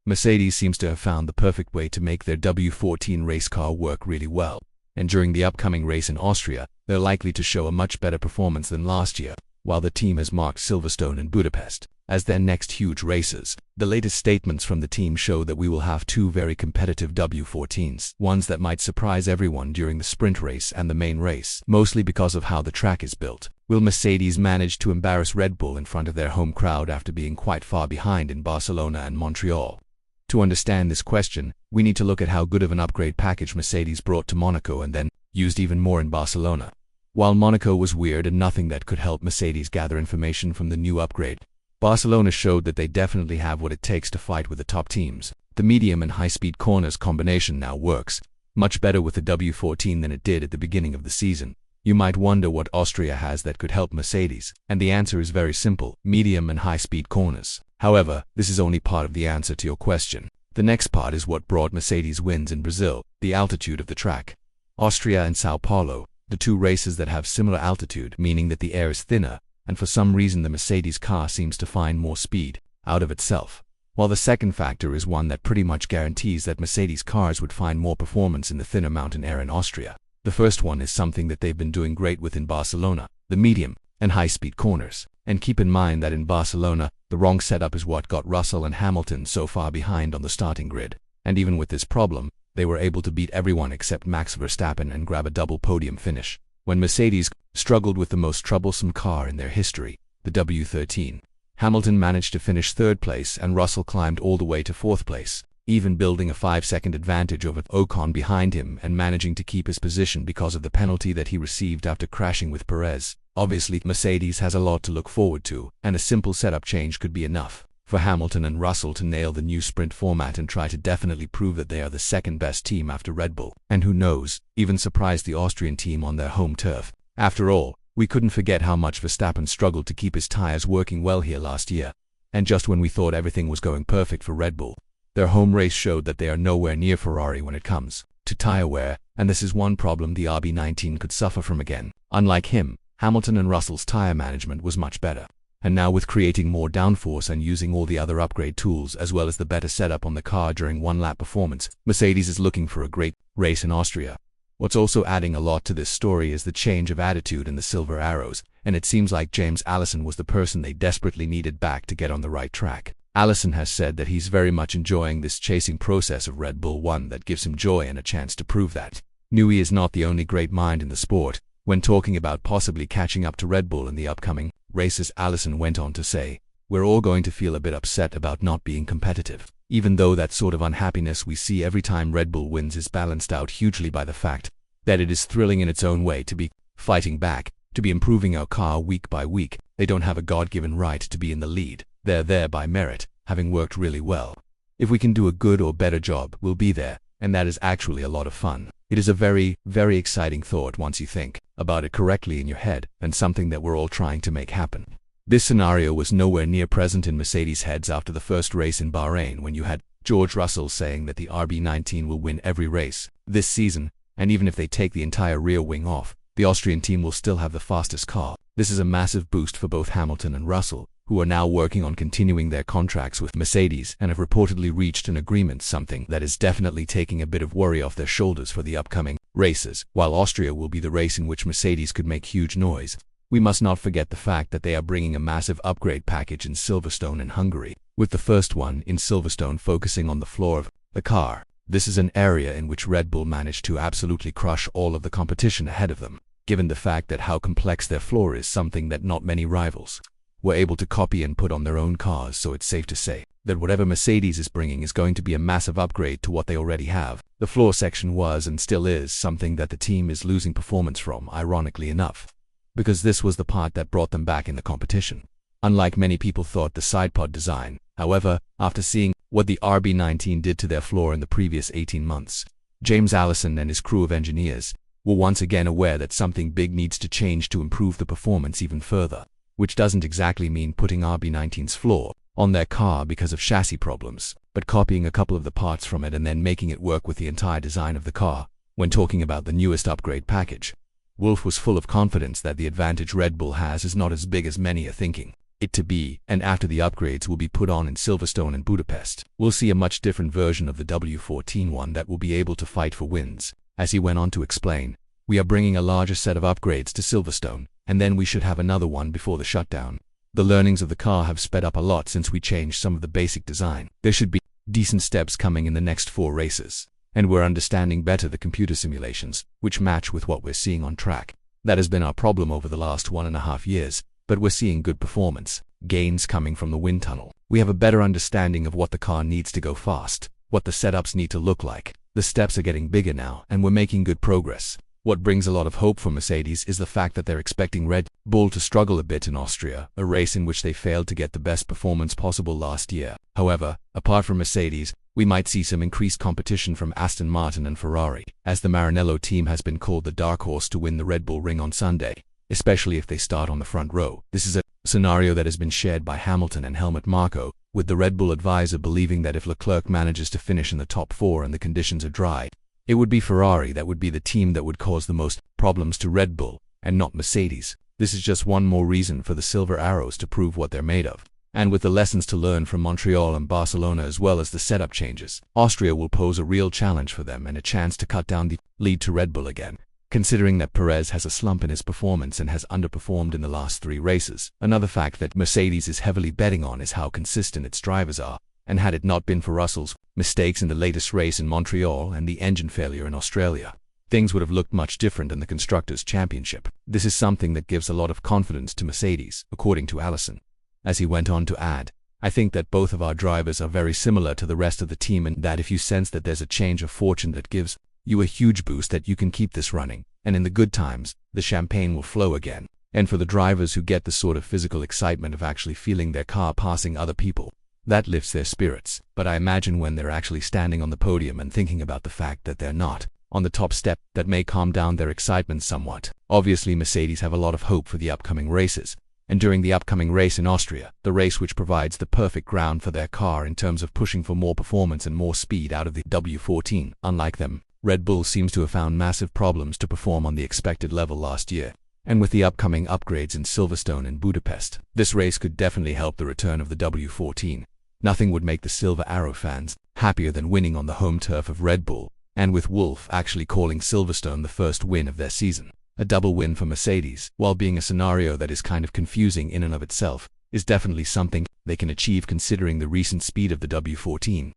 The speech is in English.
Mercedes seems to have found the perfect way to make their W14 race car work really well, and during the upcoming race in Austria, they're likely to show a much better performance than last year, while the team has marked Silverstone and Budapest as their next huge races. The latest statements from the team show that we will have two very competitive W14s, ones that might surprise everyone during the sprint race and the main race, mostly because of how the track is built. Will Mercedes manage to embarrass Red Bull in front of their home crowd after being quite far behind in Barcelona and Montreal? To understand this question, we need to look at how good of an upgrade package Mercedes brought to Monaco and then used even more in Barcelona. While Monaco was weird and nothing that could help Mercedes gather information from the new upgrade, Barcelona showed that they definitely have what it takes to fight with the top teams. The medium and high-speed corners combination now works much better with the W14 than it did at the beginning of the season. You might wonder what Austria has that could help Mercedes, and the answer is very simple: medium and high-speed corners. However, this is only part of the answer to your question. The next part is what brought Mercedes wins in Brazil: the altitude of the track. Austria and Sao Paulo, the two races that have similar altitude, meaning that the air is thinner, and for some reason the Mercedes car seems to find more speed out of itself. While the second factor is one that pretty much guarantees that Mercedes cars would find more performance in the thinner mountain air in Austria. The first one is something that they've been doing great with in Barcelona: the medium and high-speed corners. And keep in mind that in Barcelona, the wrong setup is what got Russell and Hamilton so far behind on the starting grid. And even with this problem, they were able to beat everyone except Max Verstappen and grab a double podium finish. When Mercedes struggled with the most troublesome car in their history, the W13, Hamilton managed to finish third place and Russell climbed all the way to fourth place, even building a 5-second advantage over Ocon behind him and managing to keep his position because of the penalty that he received after crashing with Perez. Obviously, Mercedes has a lot to look forward to, and a simple setup change could be enough for Hamilton and Russell to nail the new sprint format and try to definitely prove that they are the second best team after Red Bull, and who knows, even surprise the Austrian team on their home turf. After all, we couldn't forget how much Verstappen struggled to keep his tires working well here last year, and just when we thought everything was going perfect for Red Bull, their home race showed that they are nowhere near Ferrari when it comes to tire wear, and this is one problem the RB19 could suffer from again. Unlike him, Hamilton and Russell's tire management was much better. And now with creating more downforce and using all the other upgrade tools as well as the better setup on the car during one-lap performance, Mercedes is looking for a great race in Austria. What's also adding a lot to this story is the change of attitude in the Silver Arrows, and it seems like James Allison was the person they desperately needed back to get on the right track. Allison has said that he's very much enjoying this chasing process of Red Bull, one that gives him joy and a chance to prove that Newey is not the only great mind in the sport. When talking about possibly catching up to Red Bull in the upcoming races, Allison went on to say, "We're all going to feel a bit upset about not being competitive, even though that sort of unhappiness we see every time Red Bull wins is balanced out hugely by the fact that it is thrilling in its own way to be fighting back, to be improving our car week by week. They don't have a God-given right to be in the lead. They're there by merit, having worked really well. If we can do a good or better job, we'll be there, and that is actually a lot of fun." It is a very, very exciting thought once you think about it correctly in your head, and something that we're all trying to make happen. This scenario was nowhere near present in Mercedes' heads after the first race in Bahrain, when you had George Russell saying that the RB19 will win every race this season, and even if they take the entire rear wing off, the Austrian team will still have the fastest car. This is a massive boost for both Hamilton and Russell, who are now working on continuing their contracts with Mercedes and have reportedly reached an agreement, something that is definitely taking a bit of worry off their shoulders for the upcoming races. While Austria will be the race in which Mercedes could make huge noise, we must not forget the fact that they are bringing a massive upgrade package in Silverstone in Hungary, with the first one in Silverstone focusing on the floor of the car. This is an area in which Red Bull managed to absolutely crush all of the competition ahead of them, given the fact that how complex their floor is, something that not many rivals were able to copy and put on their own cars. So it's safe to say that whatever Mercedes is bringing is going to be a massive upgrade to what they already have. The floor section was and still is something that the team is losing performance from, ironically enough, because this was the part that brought them back in the competition. Unlike many people thought the sidepod design, however, after seeing what the RB19 did to their floor in the previous 18 months, James Allison and his crew of engineers were once again aware that something big needs to change to improve the performance even further, which doesn't exactly mean putting RB19's floor on their car because of chassis problems, but copying a couple of the parts from it and then making it work with the entire design of the car. When talking about the newest upgrade package, Wolff was full of confidence that the advantage Red Bull has is not as big as many are thinking. it to be, and after the upgrades will be put on in Silverstone and Budapest, we'll see a much different version of the W14 one that will be able to fight for wins. As he went on to explain, we are bringing a larger set of upgrades to Silverstone, and then we should have another one before the shutdown. The learnings of the car have sped up a lot since we changed some of the basic design. There should be decent steps coming in the next 4 races, and we're understanding better the computer simulations, which match with what we're seeing on track. That has been our problem over the last 1.5 years, but we're seeing good performance gains coming from the wind tunnel. We have a better understanding of what the car needs to go fast, what the setups need to look like. The steps are getting bigger now, and we're making good progress. What brings a lot of hope for Mercedes is the fact that they're expecting Red Bull to struggle a bit in Austria, a race in which they failed to get the best performance possible last year. However, apart from Mercedes, we might see some increased competition from Aston Martin and Ferrari, as the Maranello team has been called the dark horse to win the Red Bull Ring on Sunday, especially if they start on the front row. This is a scenario that has been shared by Hamilton and Helmut Marko, with the Red Bull advisor believing that if Leclerc manages to finish in the top 4 and the conditions are dry, it would be Ferrari that would be the team that would cause the most problems to Red Bull, and not Mercedes. This is just one more reason for the Silver Arrows to prove what they're made of. And with the lessons to learn from Montreal and Barcelona as well as the setup changes, Austria will pose a real challenge for them and a chance to cut down the lead to Red Bull again. Considering that Perez has a slump in his performance and has underperformed in the last 3 races, another fact that Mercedes is heavily betting on is how consistent its drivers are. And had it not been for Russell's mistakes in the latest race in Montreal and the engine failure in Australia, things would have looked much different in the Constructors' Championship. This is something that gives a lot of confidence to Mercedes, according to Allison. As he went on to add, I think that both of our drivers are very similar to the rest of the team, and that if you sense that there's a change of fortune that gives you a huge boost, that you can keep this running, and in the good times, the champagne will flow again. And for the drivers who get the sort of physical excitement of actually feeling their car passing other people, that lifts their spirits. But I imagine when they're actually standing on the podium and thinking about the fact that they're not on the top step, that may calm down their excitement somewhat. Obviously, Mercedes have a lot of hope for the upcoming races, and during the upcoming race in Austria, the race which provides the perfect ground for their car in terms of pushing for more performance and more speed out of the W14. Unlike them, Red Bull seems to have found massive problems to perform on the expected level last year. And with the upcoming upgrades in Silverstone and Budapest, this race could definitely help the return of the W14. Nothing would make the Silver Arrow fans happier than winning on the home turf of Red Bull, and with Wolff actually calling Silverstone the first win of their season. A double win for Mercedes, while being a scenario that is kind of confusing in and of itself, is definitely something they can achieve considering the recent speed of the W14.